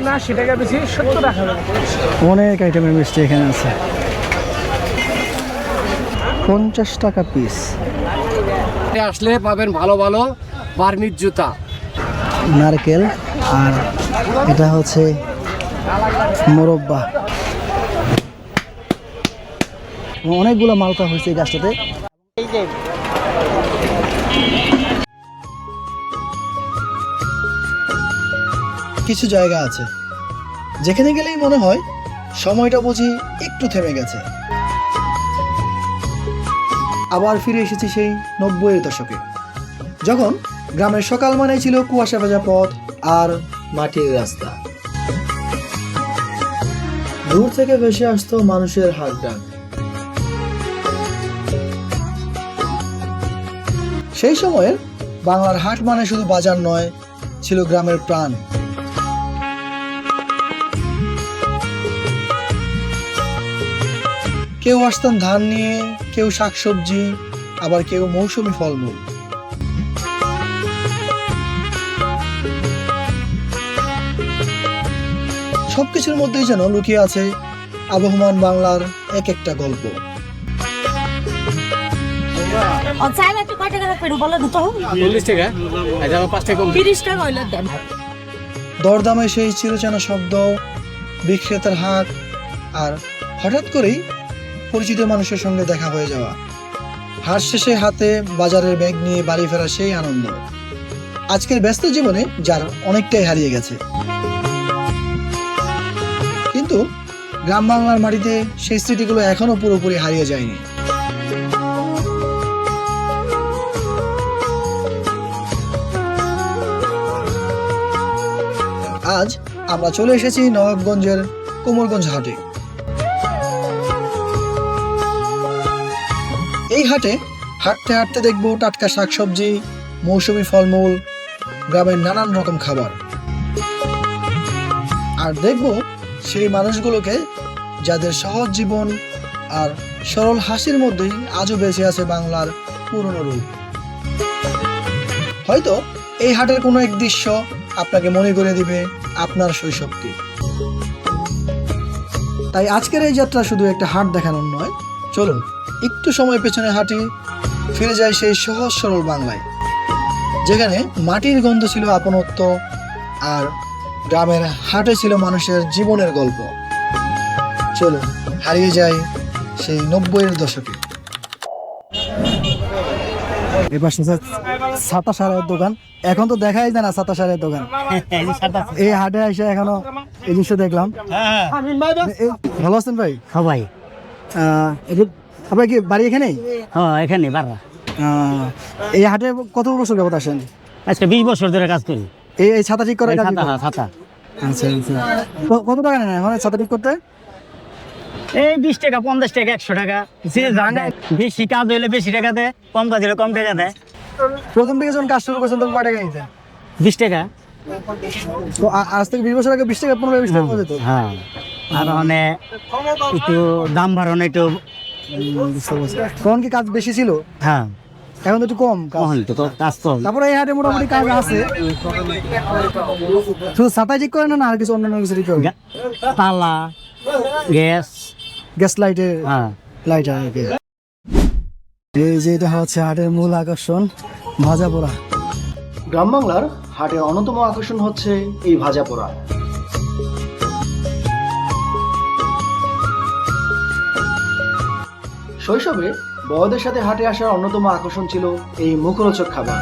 না 80 টাকা বেশি 70 টাকা। অনেক আইটেমের মিষ্টি এখানে আছে। 50 টাকা পিস। আসলে পাবেন ভালো ভালো বার্মির জুতা, নারকেল, আর এটা হচ্ছে মোরব্বা। অনেকগুলো মালটা হয়েছে এই গাছটাতে। কিছু জায়গা আছে যেখানে গেলেই মনে হয় সময়টা বুঝি একটু থেমে গেছে। আবার ফিরে এসেছি সেই 90-এর দশকে, যখন গ্রামের সকাল মানেই ছিল কুয়াশা ভেজা পথ আর মাটির রাস্তা। দূর থেকে ভেসে আসতো মানুষের হাঁক ডাক। সেই সময়ের বাংলার হাট মানে শুধু বাজার নয়, ছিল গ্রামের প্রাণ। কেউ আসতেন ধান নিয়ে, কেউ শাকসবজি, আবার কেউ মৌসুমী ফলমূল। সবকিছুর মধ্যেই যেন লুকিয়ে আছে আবহমান বাংলার এক একটা গল্প। দরদামে সেই চিরচেনা শব্দ, বিক্রেতার হাত, আর হঠাৎ করেই পরিচিত মানুষের সঙ্গে দেখা হয়ে যাওয়া। হাট শেষে হাতে বাজারের ব্যাগ নিয়ে বাড়ি ফেরা সেই আনন্দ আজকের ব্যস্ত জীবনে যার অনেকটাই হারিয়ে গেছে। কিন্তু গ্রাম বাংলার মাটিতে সেই স্মৃতিগুলো এখনো পুরোপুরি হারিয়ে যায়নি। আজ আমরা চলে এসেছি নবাবগঞ্জের কোমরগঞ্জ হাটে। এই হাটে হাঁটতে হাঁটতে দেখবো টাটকা শাকসবজি, মৌসুমী ফলমূল, গ্রামের নানান রকম খাবার। আর দেখবো সেই মানুষগুলোকে যাদের সহজ জীবন আর সরল হাসির মধ্যেই আজও বেঁচে আছে বাংলার পুরনো রূপ। হয়তো এই হাটের কোনো এক দৃশ্য আপনাকে মনে করে দিবে আপনার শৈশবকে। তাই আজকের এই যাত্রা শুধু একটা হাট দেখানোর নয়, চলুন একটু সময় পেছনে হাঁটি, ফিরে যায় সেই সহজ সরল বাংলায়, যেখানে মাটির গন্ধ ছিল আপনত্ব আর গ্রামের হাটে ছিল মানুষের জীবনের গল্প। চলুন হারিয়ে যাই সেই 90-এর দশকে। এবার ছাতা সারের দোকান, এখন তো দেখাই যায় না ছাতা সারের দোকান। এই হাটে এসে এখনো এই জিনিসটা দেখলাম। ভালো আছেন ভাই? হ্যাঁ ভাই। আপনার কি বাড়ি এখানেই? হ্যাঁ এখানে বাড়া। এই হাটে কত বছর যাবত আসেন? আজকে 20 বছর ধরে কাজ করি। এই ছাতা ঠিক করে ছাতা। আচ্ছা আচ্ছা। কত টাকা নেন এখন ছাতা ঠিক করতে? এই 20 টাকা, 50 টাকা, 100 টাকা। যে জানে বেশি কাজ হইলে বেশি টাকা দেয়, কম কাজ হইলে কম টাকা দেয়। প্রথম থেকে যখন কাজ শুরু করছেন তখন কয় টাকা নিতেন? 20 টাকা। তো আজ থেকে 20 বছর আগে 20 টাকা 15-20 টাকা যেত। হ্যাঁ, আর মানে একটু দাম বাড়ানো একটু। তখন কি কাজ বেশি ছিল? হ্যাঁ, এখন তো একটু কম কাজ। তো কাজ তো। তারপরে এই হাটে মোটামুটি কাজ আছে। শুধু ছাতা ঠিক করে না, আর কিছু অন্যান্য কিছু ঠিক করে? তালা, গ্যাস লাইটের হ্যাঁ লাইট আর কি। এই যে এটা হচ্ছে হাটের মূল আকর্ষণ, ভাজা পোড়া। গ্রাম বাংলার হাটের অন্যতম আকর্ষণ হচ্ছে এই ভাজা পোড়া। শৈশবে বড়দের সাথে হাটে আসার অন্যতম আকর্ষণ ছিল এই মুখরোচক খাবার।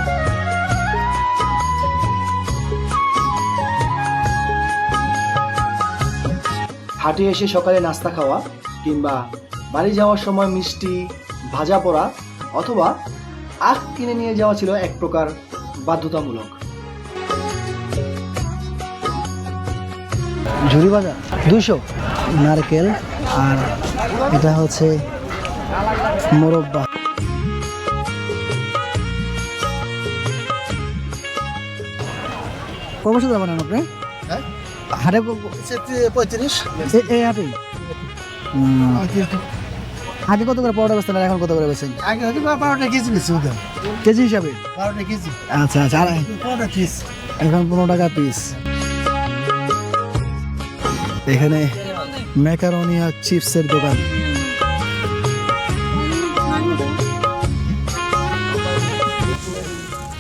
হাটে এসে সকালে নাস্তা খাওয়া কিংবা বাড়ি যাওয়ার সময় মিষ্টি, ভাজা পোড়া অথবা আখ কিনে নিয়ে যাওয়া ছিল এক প্রকার বাধ্যতামূলক। ঝুরি ভাজা 200, নারকেল, আর এটা হচ্ছে মোরব্বা। কত বছর যাবেন আপনি? হাটে 35। এই হাটে আগে কত করে পাউডার বেচতেন, এখন কত করে বেচেন? আগে হয়তো 12 কেজি বেশি হতো। কেজি হিসাবে? 12 কেজি। আচ্ছা আচ্ছা। আর 15 পিস। এখন 15 টাকা পিস। এখানে ম্যাকারনি আর চিপসের দোকান।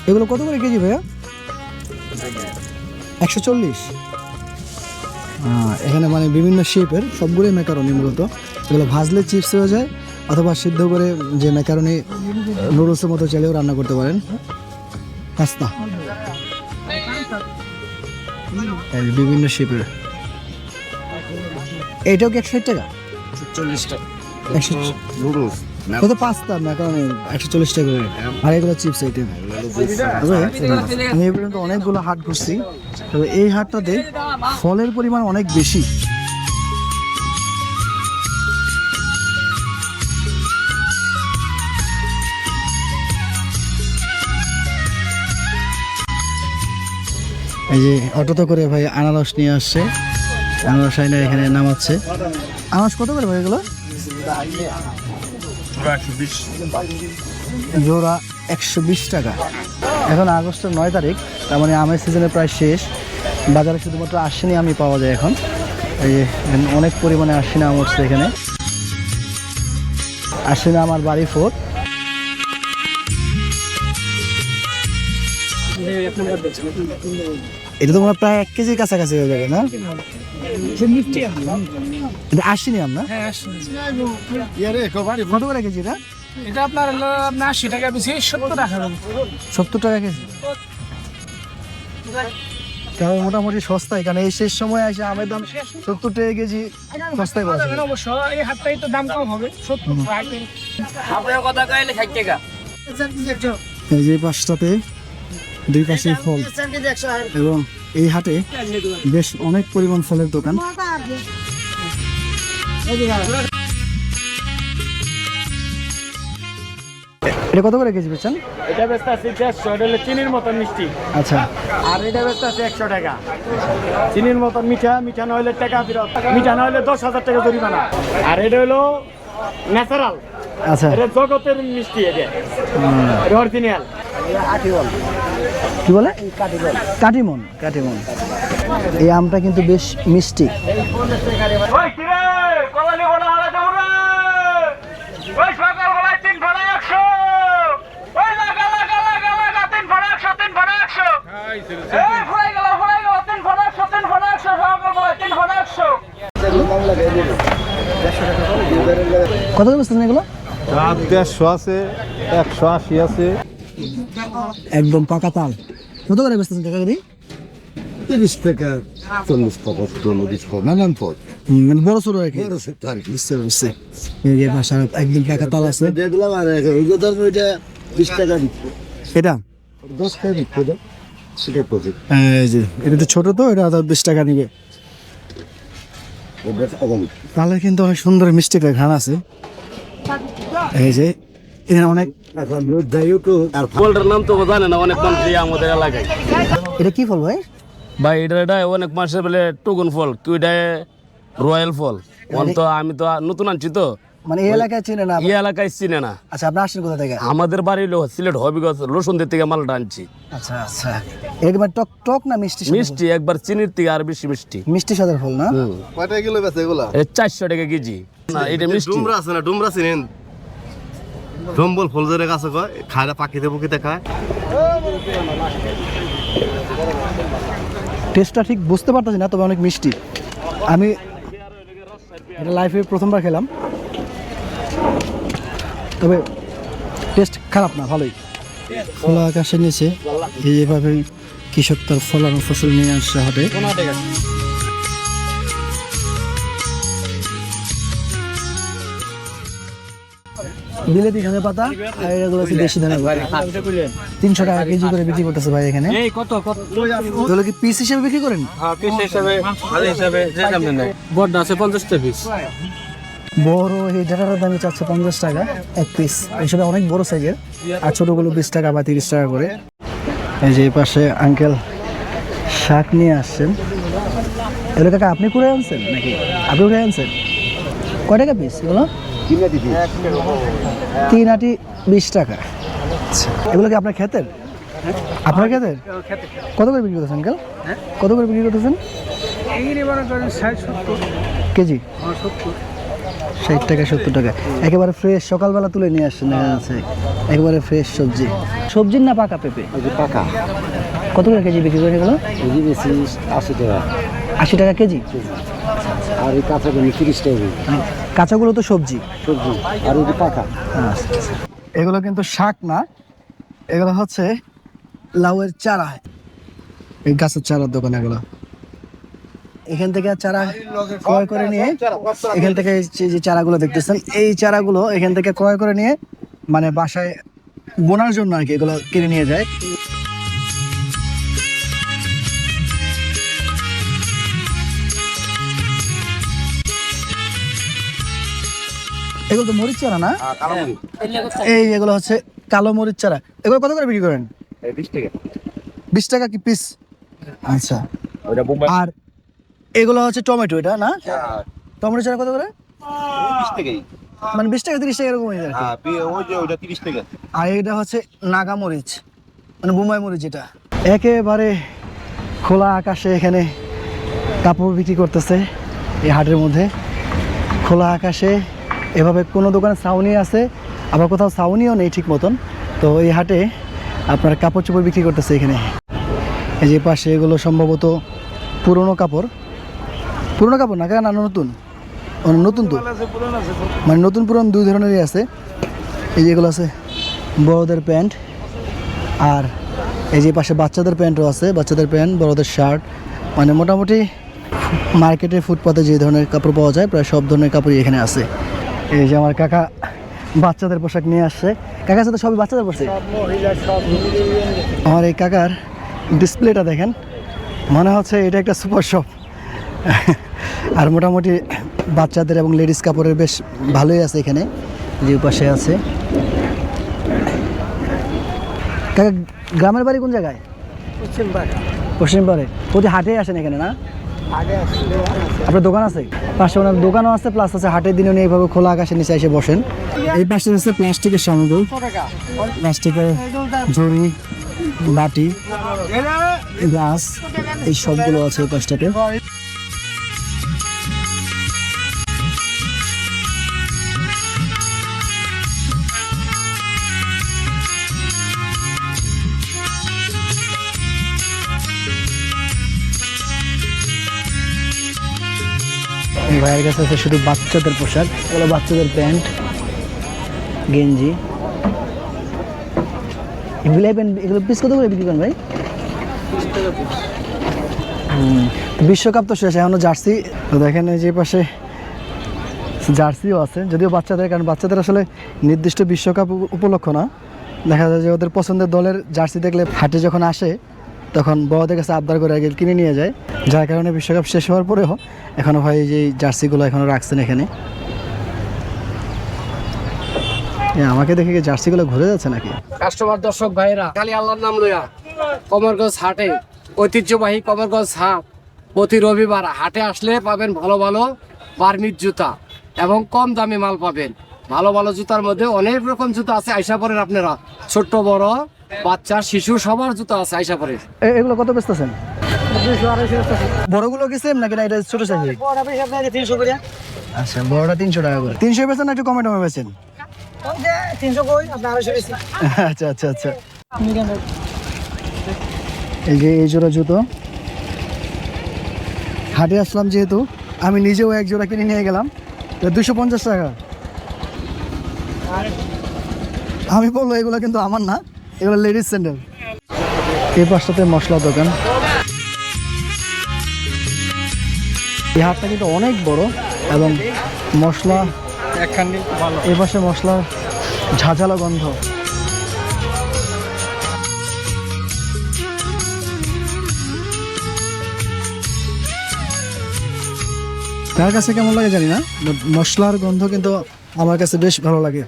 এগুলো কত করে কেজি ভাইয়া? 140। এখানে মানে বিভিন্ন শেপের সবগুলোই ম্যাকারনি মূলত। এগুলো ভাজলে চিপস হয়ে যায় অথবা সিদ্ধ করে যে ম্যাকারনি নুডলসের মতো চাইলেও রান্না করতে পারেন। পাস্তা বিভিন্ন শেপের। এইটাও কি 160 টাকা? 40 টাকা 100 নুডলস কত? পাস্তা ম্যাকারনি 140 টাকা করে। আর এগুলো চিপস আইটেম। আমি এই পর্যন্ত অনেকগুলো হাট ঘুরছি, তবে এই হাটটাতে ফলের পরিমাণ অনেক বেশি। এই যে অটোতে করে ভাই আনারস নিয়ে আসছে, আনারস আইনা এখানে নামাচ্ছে। আনারস কত করে ভাই এগুলো? জোড়া 120 টাকা। এখন আগস্টের 9 তারিখ, তার মানে আমের সিজনে প্রায় শেষ। বাজারে শুধুমাত্র আশ্বিনী আমই পাওয়া যায় এখন। এই যে অনেক পরিমাণে আশ্বিনী আম উঠছে এখানে। আশ্বিনী আম আর বাড়ি ফোর। এটা তো মনে হয় প্রায় 1 কেজির কাছাকাছি হয়ে যাবে না? এটা আশ্বিনী আম না? কত করে কেজি এটা? এটা আপনার হলো আপনার 80 টাকা বেশি, 70 টাকা। 70 টাকা কেজি। তাহলে মোটামুটি সস্তায়, কারণ এই শেষ সময় এসে আমের দাম 70 টাকা কেজি সস্তায় পাওয়া যায়। অবশ্য এই হাটটাই তো দাম কম হবে, 70 টাকা। আপনার কথা কইলে 60 টাকা। এই যে পাশটাতে দুই পাশে ফল, এবং এই হাটে বেশ অনেক পরিমাণ ফলের দোকান। এটা কত করে কেজি বেচেন? এটা বেচতে আছে 150, এটা হলো চিনির মতন মিষ্টি। আচ্ছা, আর এটা বেচতে আছে 100 টাকা। চিনির মতন মিঠা, মিঠা না হলে টাকা ফেরত, মিঠা না হলে 10,000 টাকা জরিমানা। আর এটা হলো ন্যাচারাল, আচ্ছা। এটা জগতের মিষ্টি, এটা অরিজিনাল। কি বলে? কাটিমন। কাটিমন। এই আমটা কিন্তু বেশ মিষ্টি। কত বুঝতেছেন এগুলো? 150 আছে, 180 আছে। একদম পাকা তাল। কত করে বেচতেছেন টাকা করে? 30 টাকা, 40 টাকা, 40 টাকা, নানান পদ। মানে বড় ছোট আর কি। বুঝতে পারছি। এই যে ভাষার একদম পাকা তাল আছে। দেখলাম আর ওইটা তো ওইটা 20 টাকা দিচ্ছে। এটা 10 টাকা দিচ্ছে তো। সেটা প্রফিট। এই যে এটা তো ছোট, তো এটা 20 টাকা নিবে। ওটা কম। তালের কিন্তু অনেক সুন্দর মিষ্টি একটা ঘ্রাণ আছে। এই যে এখানে অনেক এখন যাইও তো আর ফলটার নাম তো জানে না, অনেক মানুষ আমাদের এলাকায়। এটা কি ফল ভাই? ভাই এটা অনেক মানুষের বলে টুগুন ফল, কি ওইটা রয়্যাল ফল। তো আমি তো নতুন আনছি, তো মানে এই এলাকায় চিনে না? এই এলাকায় চিনে না। আচ্ছা, আপনি আসেন কোথা থেকে? আমাদের বাড়ি হলো সিলেট হবিগঞ্জ রসুনদের থেকে মালটা আনছি। আচ্ছা আচ্ছা, একবার টক টক না মিষ্টি? মিষ্টি একবার চিনির থেকে আর বেশি মিষ্টি। মিষ্টি স্বাদের ফল না? কয়টা কিলো বেচে এগুলা? 400 টাকা কেজি। না এটা মিষ্টি। ডুমরা আছে না, ডুমরা চিনেন? ডম্বল ফুল ধরে গাছে কয়, খায়রা পাখিতে পুকিতে খায়। টেস্টটা ঠিক বুঝতে পারতেছি না, তবে অনেক মিষ্টি। আমি এটা লাইফে প্রথমবার খেলাম, তবে টেস্ট খারাপ না, ভালোই। খোলা আকাশের নিচে এইভাবে কৃষক তার ফলানো ফসল নিয়ে আসছে হাটে। বিলেতি ধনে পাতা আর এগুলো হচ্ছে দেশি ধনে পাতা। 300 টাকা কেজি করে বিক্রি করতেছে ভাই এখানে। এগুলো কি পিস হিসেবে বিক্রি করেন? বড় আছে 50 টাকা পিস। বড় এই ডাটার দাম চাচ্ছে 50 টাকা এক পিস। আসলে অনেক বড় সাইজের। আর ছোটগুলো 20 টাকা বা 30 টাকা করে। এই যে এই পাশে আঙ্কেল শাক নিয়ে আসছেন। এগুলো কাকা আপনি করে আনছেন নাকি? আপনি করে আনছেন? কয় টাকা পিস এগুলো? 3 আটি 20 টাকা। এগুলো কি আপনার ক্ষেতের? আপনার ক্ষেতের? কত করে বিক্রি করতেছেন আঙ্কেল? কত করে বিক্রি করতেছেন? এইগুলি মনে করেন 60-70 কেজি 60 টাকা 70 টাকা একেবারে ফ্রেশ সকালবেলা তুলে নিয়ে আসছেন দেখা যাচ্ছে একেবারে ফ্রেশ সবজি সবজির না পাকা পেঁপে পাকা কত করে কেজি বিক্রি করেন এগুলো কেজি বেশি 80 টাকা 80 টাকা কেজি আর এই কাঁচা গুলো 30 টাকা মানে কাঁচাগুলো তো সবজি সবজি আর এই পাকা এগুলো কিন্তু শাক না এগুলো হচ্ছে লাউয়ের চারা এই গাছের চারার দোকান এগুলো এখান থেকে চারা ক্রয় করে নিয়ে এখান থেকে যে চারাগুলো দেখতেছেন এই চারাগুলো এখান থেকে ক্রয় করে নিয়ে মানে বাসায় বোনার জন্য আর কি এগুলো কিনে নিয়ে যায় এগুলো তো মরিচ চারা না এই এগুলো হচ্ছে কালো মরিচ চারা এগুলো কত করে বিক্রি করেন 20 টাকা 20 টাকা কি পিস আচ্ছা ওটা বোম্বাই আর এগুলো হচ্ছে টমেটো এটা না টমেটো চারা কত করে 20 টাকাই মানে 20 টাকা 30 টাকা এরকম হয়ে যায় আর কি। হ্যাঁ ওই যে ওইটা 30 টাকা আর এটা হচ্ছে নাগা মরিচ মানে বোম্বাই মরিচ এটা একেবারে খোলা আকাশে এখানে কাপড় বিক্রি করতেছে এই হাটের মধ্যে খোলা আকাশে এভাবে কোনো দোকানে ছাউনি আছে আবার কোথাও ছাউনিও নেই ঠিক মতন তো এই হাটে আপনার কাপড় চোপড় বিক্রি করতেছে এখানে এই যে পাশে এগুলো সম্ভবত পুরনো কাপড় না কেন নতুন নতুন তো মানে নতুন পুরনো দুই ধরনেরই আছে এই যেগুলো আছে বড়দের প্যান্ট আর এই যে পাশে বাচ্চাদের প্যান্টও আছে বাচ্চাদের প্যান্ট বড়দের শার্ট মানে মোটামুটি মার্কেটে ফুটপাতে যে ধরনের কাপড় পাওয়া যায় প্রায় সব ধরনের কাপড়ই এখানে আছে এই যে আমার কাকা বাচ্চাদের পোশাক নিয়ে আসছে কাকার সাথে সবই বাচ্চাদের পোশাক আমার এই কাকার ডিসপ্লেটা দেখেন মনে হচ্ছে এটা একটা সুপার শপ আর মোটামুটি বাচ্চাদের এবং লেডিস কাপড়ের বেশ ভালোই আছে এখানে যে পাশে আছে কাকা গ্রামের বাড়ি কোন জায়গায় পশ্চিম পাড়ে প্রতি হাটে আসেন এখানে না আপনার দোকান আছে পাশে ওনার দোকানও আছে প্লাস আছে হাটের দিনে উনি এইভাবে খোলা আকাশের নিচে এসে বসেন এই পাশে হচ্ছে প্লাস্টিকের সামগ্রী প্লাস্টিকের ঝুড়ি বাটি গ্লাস এই সবগুলো আছে এই পাশটাতে ভাইয়ের কাছে আছে শুধু বাচ্চাদের পোশাক এগুলো বাচ্চাদের প্যান্ট গেঞ্জি এগুলো পিস কত করে বিক্রি করেন ভাই বিশ্বকাপ তো শেষ এখনো জার্সি তো দেখেন এই যে পাশে জার্সিও আছে যদিও বাচ্চাদের কারণ বাচ্চাদের আসলে নির্দিষ্ট বিশ্বকাপ উপলক্ষ না দেখা যায় যে ওদের পছন্দের দলের জার্সি দেখলে হাটে যখন আসে তখন বড়দের কাছে আবদার করে আগে কিনে নিয়ে যায় যার কারণে বিশ্বকাপ শেষ হওয়ার পরেও এখনো ভাই যে জার্সিগুলো এখনো রাখছেন এখানে আমাকে দেখে কি জার্সিগুলো ঘুরে যাচ্ছে নাকি কাস্টমার দর্শক ভাইরা খালি আল্লাহর নাম লইয়া কমরগঞ্জ হাটে ঐতিহ্যবাহী কমরগঞ্জ হাট প্রতি রবিবার হাটে আসলে পাবেন ভালো ভালো বার্মিজ জুতা এবং কম দামে মাল পাবেন ভালো ভালো জুতার মধ্যে অনেক রকম জুতা আছে আইসা পরেন আপনারা ছোট্ট বড় বাচ্চা শিশু সবার জুতা আছে আইসা পরে এগুলো কত বেচতেছেন বড়গুলো কি সেম নাকি না এটা ছোট সাইজ আচ্ছা বড়টা 300 টাকা করে 300 বেচেন না একটু কমে টমে বেচেন 300 কই আপনি 250 বেশি আচ্ছা আচ্ছা আচ্ছা এই যে এই জোড়া জুতো হাটে আসলাম যেহেতু আমি নিজেও এক জোড়া কিনে নিয়ে গেলাম 250 টাকা আমি বলবো এগুলো কিন্তু আমার না এগুলো লেডিস স্যান্ডেল এই পাশটাতে মশলা দোকান এই হাটটা কিন্তু অনেক বড় এবং মশলা এই পাশে মশলার ঝাঁঝালো গন্ধ তার কাছে কেমন লাগে জানি না মশলার গন্ধ কিন্তু আমার কাছে বেশ ভালো লাগে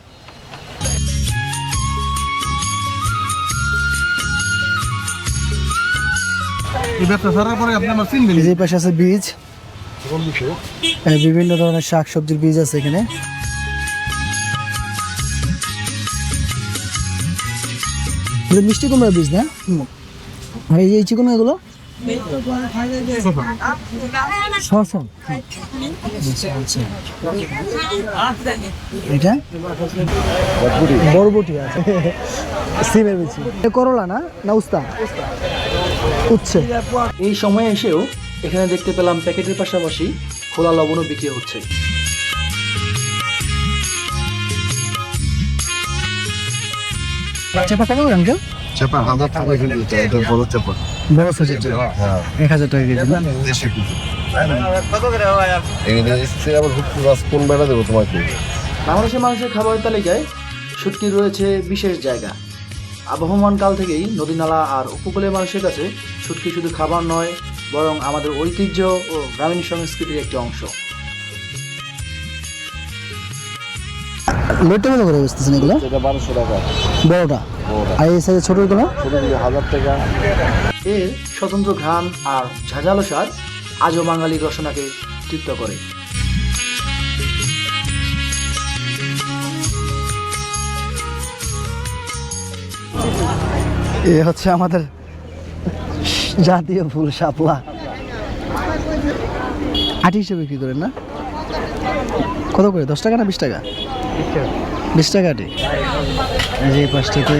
এই পাশে আছে বীজ বিভিন্ন ধরনের শাক সবজির বীজ আছে এখানে মিষ্টি কুমড়ার বীজ না আর এই যে চিকন এগুলো ছশো এটা বরবটি আছে সিমের বিচি করলা না না উস্তা উচ্ছে এই সময়ে এসেও এখানে দেখতে পেলাম প্যাকেটের পাশাপাশি খোলা লবণও বিক্রি হচ্ছে। চেপা টাকা করে আঙ্কেল চেপা 1000 টাকা কেজি, এটা বড় চেপা। বড় সাইজের 1000 টাকা কেজি না? দেশি কেজি। এখানে এসে আবার হুটকি মাছ কোন বেড়া দেবো তোমাকে? বাংলাদেশের মানুষের খাবারের তালিকায় শুটকির রয়েছে বিশেষ জায়গা। আবহমান কাল থেকেই নদী নালা আর উপকূলের মানুষের কাছে শুটকি শুধু খাবার নয়, বরং আমাদের ঐতিহ্য ও গ্রামীণ সংস্কৃতির একটি অংশ। লোটটা কত করে বসতেছেন এগুলো? এটা 1200 টাকা বড়টা, আর এই সাইজের ছোটগুলো ছোটগুলো 1000 টাকা। এর স্বতন্ত্র ঘ্রাণ আর ঝাঁঝালো স্বাদ আজও বাঙালির রসনাকে তৃপ্ত করে। এ হচ্ছে আমাদের জাতীয় ফুল শাপলা। আটি হিসেবে বিক্রি করেন না? কত করে? 10 টাকা না 20 টাকা? 20 টাকা আটি। এই যে পাশ থেকে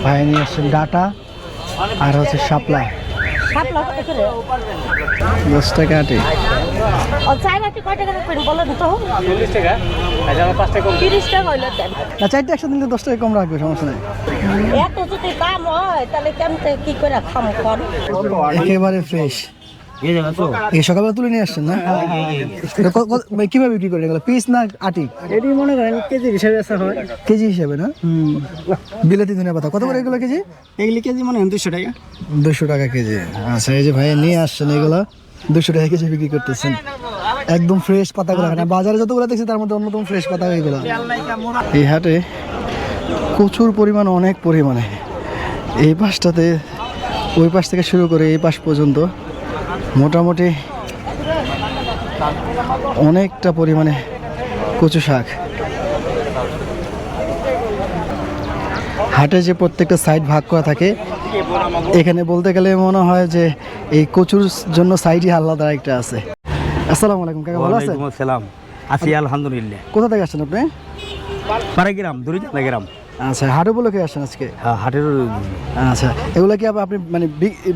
ভাই নিয়ে আসছেন ডাটা আর হচ্ছে শাপলা। 10 টাকা আটি। না, 4টা একসাথে নিলে 10 টাকা কম রাখবে, সমস্যা নেই। একেবারে ফ্রেশ। এই সকালবেলা তুলে নিয়ে আসছেন না? কিভাবে বিক্রি করে এগুলো? পিস না আটি? এটি মনে করেন কেজি হিসেবে আসা হয়। কেজি হিসেবে না? বিলাতি ধনিয়া পাতা কত করে এগুলো কেজি? এগুলি কেজি মনে হয় 200 টাকা। 200 টাকা কেজি। আচ্ছা, এই যে ভাই নিয়ে আসছেন এগুলো 200 টাকা কেজি বিক্রি করতেছেন। একদম ফ্রেশ পাতাগুলো। বাজারে যতগুলো দেখছি তার মধ্যে অন্যতম ফ্রেশ পাতা এগুলো। এই হাটে প্রচুর পরিমাণ, অনেক পরিমাণে, এই পাশটাতে ওই পাশ থেকে শুরু করে এই পাশ পর্যন্ত মোটামুটি অনেকটা পরিমাণে কচু শাক। হাটে যে প্রত্যেকটা সাইড ভাগ করা থাকে, এখানে বলতে গেলে মনে হয় যে এই কচুর জন্য সাইডই আলাদা একটা আছে। আসসালামু আলাইকুম কাকা, ভালো আছেন? ওয়ালাইকুম আসসালাম, আছি আলহামদুলিল্লাহ। কোথা থেকে আসছেন আপনি? পাড়াগ্রাম, দড়িচাঁদা গ্রাম। আচ্ছা, হাটে বলে কে আসছেন আজকে? হ্যাঁ, হাটের আচ্ছা, এগুলো কি আপনি মানে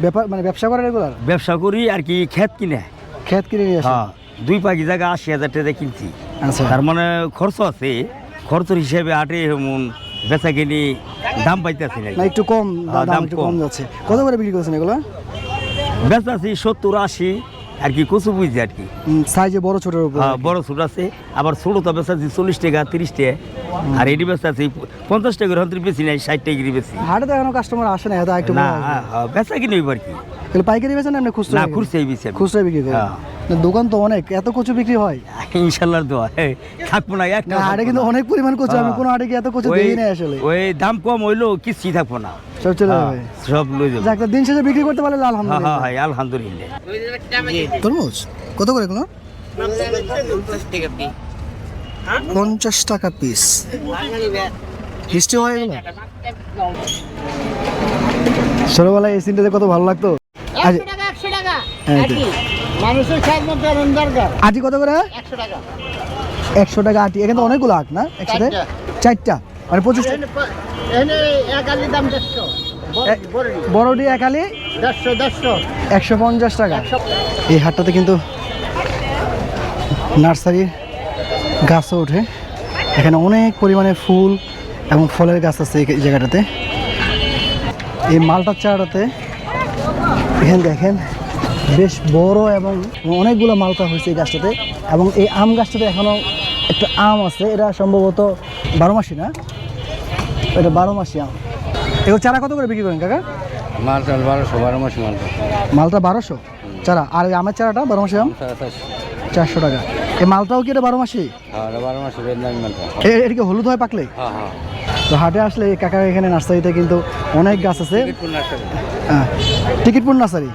ব্যাপার মানে ব্যবসা করেন এগুলার? ব্যবসা করি আর কি, ক্ষেত কিনে। ক্ষেত কিনে নিয়ে আসেন? হ্যাঁ, 2 পাখি জায়গা 80,000 টাকা কিনছি। আচ্ছা, তার মানে খরচ আছে, খরচের হিসেবে হাটে এমন বেচা কিনি দাম পাইতেছি না, না একটু কম, হ্যাঁ, দাম একটু কম যাচ্ছে। কত করে বিক্রি করছেন এগুলো? বেচা আছি 70-80 আর কি, কচু বুঝছি আর কি। সাইজে বড় ছোটের উপর? হ্যাঁ, বড় ছোট আছে, আবার ছোট তো বেচা আছি 40 টাকা 30 টাকা, আর এটি বেচা আছি 50 টাকা করে বেশি নাই, 60 টাকা বেশি। হাটে তো এখনো কাস্টমার আসে না, এটা একটু না, বেচা কিনে আর কি। এগুলো পাইকারি বেচেন না আপনি খুচরা? না, খুচরাই বেশি। খুচরা বিক্রি করেন? হ্যাঁ। না, দোকান তো অনেক, এত কচু বিক্রি হয়? ইনশাল্লাহ দোয়া থাকবো না একটা। না, হাটে কিন্তু অনেক পরিমাণ কচু, আমি কোনো হাটে গিয়ে এত কচু দেখি না আসলে। ওই দাম কম হইলো কিছুই থাকবো না, সব চলে যাবে, সব লই যাবো। যাক, দিন শেষে বিক্রি করতে পারলে আলহামদুলিল্লাহ। হ্যাঁ, আলহামদুলিল্লাহ। তরমুজ কত করে এগুলো? 50 টাকা পিস। মিষ্টি হয় এগুলো? ছোটবেলায় এই সিনটাতে কত ভালো লাগতো। মানুষের খাওয়ার মধ্যে আনন্দ দরকার। আটি কত করে? 100 টাকা। 100 টাকা আটি। এখানে তো অনেকগুলো আট না একসাথে? 4টা মানে 25 টাকা। এনে এক আলির দাম 150। বড়টি এক আলি 150 150 টাকা। এই হাটটাতে কিন্তু নার্সারির গাছও ওঠে। এখানে অনেক পরিমাণে ফুল এবং ফলের গাছ আছে এই জায়গাটাতে। এই মালটার চারাটাতে এখানে দেখেন বেশ বড় এবং অনেকগুলো মালটা হয়েছে এই গাছটাতে। এবং এই আম গাছটাতে এখনও একটা আম আছে, এটা সম্ভবত 12 মাসি না? এটা 12 মাসি আম। এগুলো চারা কত করে বিক্রি করেন কাকা? মালটা 1200, 12 মাসি মালটা। মালটা 1200 চারা, আর ওই আমের চারাটা 12 মাসি আম 400 টাকা। এই মালটাও কি এটা 12 মাসি? হ্যাঁ, 12 মাসি মালটা। এটা কি হলুদ হয় পাকলে? হ্যাঁ, হ্যাঁ। তো হাটে আসলে কাকার এখানে নার্সারিতে কিন্তু অনেক গাছ আছে। হ্যাঁ, টিকিটপুর নার্সারি।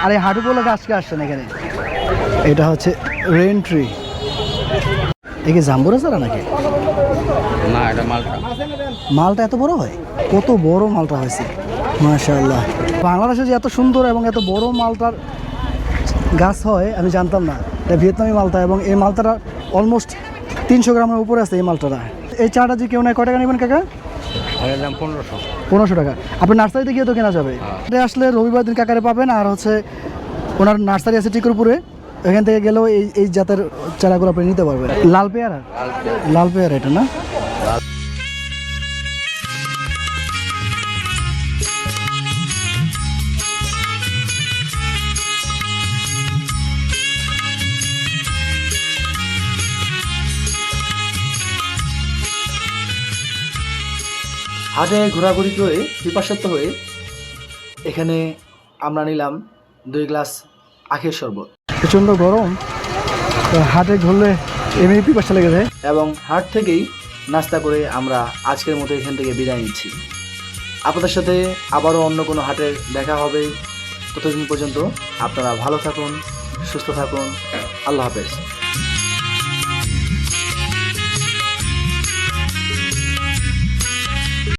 আর এই হাটুগুলো গাছ কে আসছেন এখানে? এটা হচ্ছে রেন ট্রি। এ কি জাম্বুরা চারা নাকি? না, এটা মালটা। মালটা এত বড় হয়? কত বড় মালটা হয়েছে। মাশাআল্লাহ, বাংলাদেশে যে এত সুন্দর এবং এত বড় মালটার গাছ হয় আমি জানতাম না। এটা ভিয়েতনামি মালটা এবং এই মালটাটা অলমোস্ট 300 গ্রামের উপরে আছে এই মালটাটা। এই চাটা যে কেউ নেয় কয় টাকা নেবেন কাকা? দাম 1500। 1500 টাকা। আপনার নার্সারিতে গিয়ে তো কেনা যাবে। এটা আসলে রবিবার দিন কাকারে পাবেন, আর হচ্ছে ওনার নার্সারি আছে টিকুরপুরে, এখান থেকে গেলেও এই জাতের চারাগুলো আপনি নিতে পারবেন। লাল পেয়ারা, লাল পেয়ারা এটা না? হাটে ঘোরাঘুরি করে পিপাসার্ত হয়ে এখানে আমরা নিলাম 2 গ্লাস আখের শরবত। প্রচণ্ড গরম, তো হাটে ঘুরলে এমনি পিপাসা লেগে যায়। এবং হাট থেকেই নাস্তা করে আমরা আজকের মতো এখান থেকে বিদায় নিচ্ছি। আপনাদের সাথে আবারও অন্য কোনো হাটের দেখা হবে। ততদিন পর্যন্ত আপনারা ভালো থাকুন, সুস্থ থাকুন। আল্লাহ হাফেজ।